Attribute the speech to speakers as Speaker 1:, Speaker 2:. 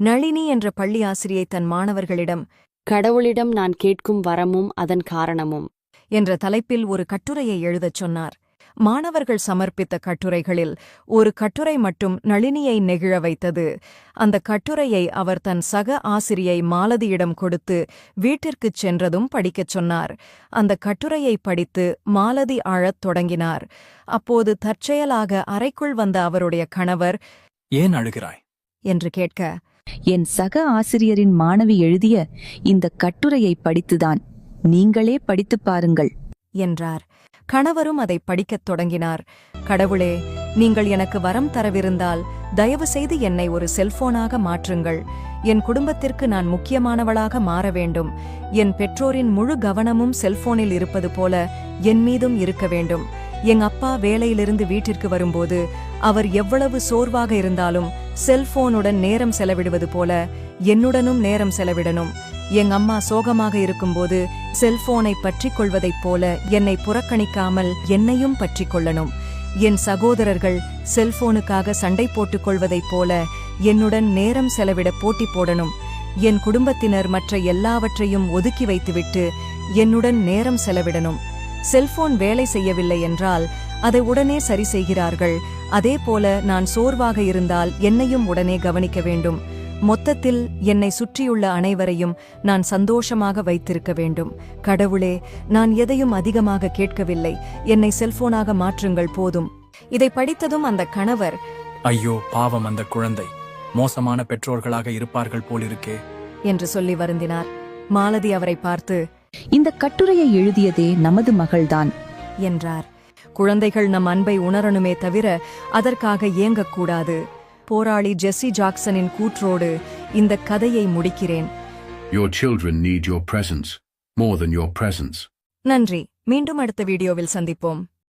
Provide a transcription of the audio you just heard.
Speaker 1: நளினி என்ற பள்ளி ஆசிரியை தன் மாணவர்களிடம்
Speaker 2: கடவுளிடம் நான் கேட்கும் வரமும் அதன் காரணமும்
Speaker 1: என்ற தலைப்பில் ஒரு கட்டுரையை எழுதச் சொன்னார். மாணவர்கள் சமர்ப்பித்த கட்டுரைகளில் ஒரு கட்டுரை மட்டும் நளினியை நெகிழ வைத்தது. அந்த கட்டுரையை அவர் தன் சக ஆசிரியை மாலதியிடம் கொடுத்து வீட்டிற்குச் சென்றதும் படிக்கச் சொன்னார். அந்த கட்டுரையை படித்து மாலதி அழத் தொடங்கினார். அப்போது தற்செயலாக அறைக்குள் வந்த அவருடைய கணவர்,
Speaker 3: ஏன் அழுகிறாய்
Speaker 1: என்று கேட்க,
Speaker 4: என் சக ஆசிரியரின் மாணவி எழுதிய இந்த கட்டுரையை படித்துதான், நீங்களே படித்துப் பாருங்கள்
Speaker 1: என்றார். கணவரும் அதை படிக்கத் தொடங்கினார். கடவுளே, நீங்கள் எனக்கு வரம் தரவிருந்தால் தயவு செய்து என்னை ஒரு செல்போனாக மாற்றுங்கள். என் குடும்பத்திற்கு நான் முக்கியமானவளாக மாற வேண்டும். என் பெற்றோரின் முழு கவனமும் செல்போனில் இருப்பது போல என் மீதும் இருக்க வேண்டும். எங்க அப்பா வேலையிலிருந்து வீட்டிற்கு வரும்போது அவர் எவ்வளவு சோர்வாக இருந்தாலும் செல்போனுடன் நேரம் செலவிடுவது போல என்னுடனும் நேரம் செலவிடணும். எங்க அம்மா சோகமாக இருக்கும்போது செல்போனை பற்றிக் கொள்வதைப் போல என்னை புறக்கணிக்காமல் என்னையும் பற்றிக் கொள்ளணும். என் சகோதரர்கள் செல்போனுக்காக சண்டை போட்டுக் கொள்வதைப் போல என்னுடன் நேரம் செலவிட போட்டி போடணும். என் குடும்பத்தினர் மற்ற எல்லாவற்றையும் ஒதுக்கி வைத்துவிட்டு என்னுடன் நேரம் செலவிடணும். செல்போன் வேலை செய்யவில்லை என்றால் அதை உடனே சரி செய்கிறார்கள். அதேபோல நான் சோர்வாக இருந்தால் என்னையும் உடனே கவனிக்க வேண்டும். மொத்தத்தில் என்னை சுற்றியுள்ள அனைவரையும் நான் சந்தோஷமாக வைத்திருக்க வேண்டும். கடவுளே, நான் எதையும் அதிகமாக கேட்கவில்லை. என்னை செல்போனாக மாற்றுங்கள் போதும். இதை படித்ததும் அந்த கணவர்,
Speaker 3: ஐயோ பாவம், அந்த குழந்தை மோசமான பெற்றோர்களாக இருப்பார்கள் போலிருக்கே
Speaker 1: என்று சொல்லி வருந்தினார். மாலதி அவரை பார்த்து,
Speaker 4: இந்த கட்டுரையை எழுதியதே நமது மகள்தான்
Speaker 1: என்றார். குழந்தைகள் நம் அன்பை உணரணுமே தவிர அதற்காக ஏங்கக்கூடாது. போராளி ஜெஸ்ஸி ஜாக்சனின் கூற்றோடு இந்த கதையை முடிக்கிறேன்.
Speaker 5: Your children need your presence more than your presence.
Speaker 1: நன்றி. மீண்டும் அடுத்த வீடியோவில் சந்திப்போம்.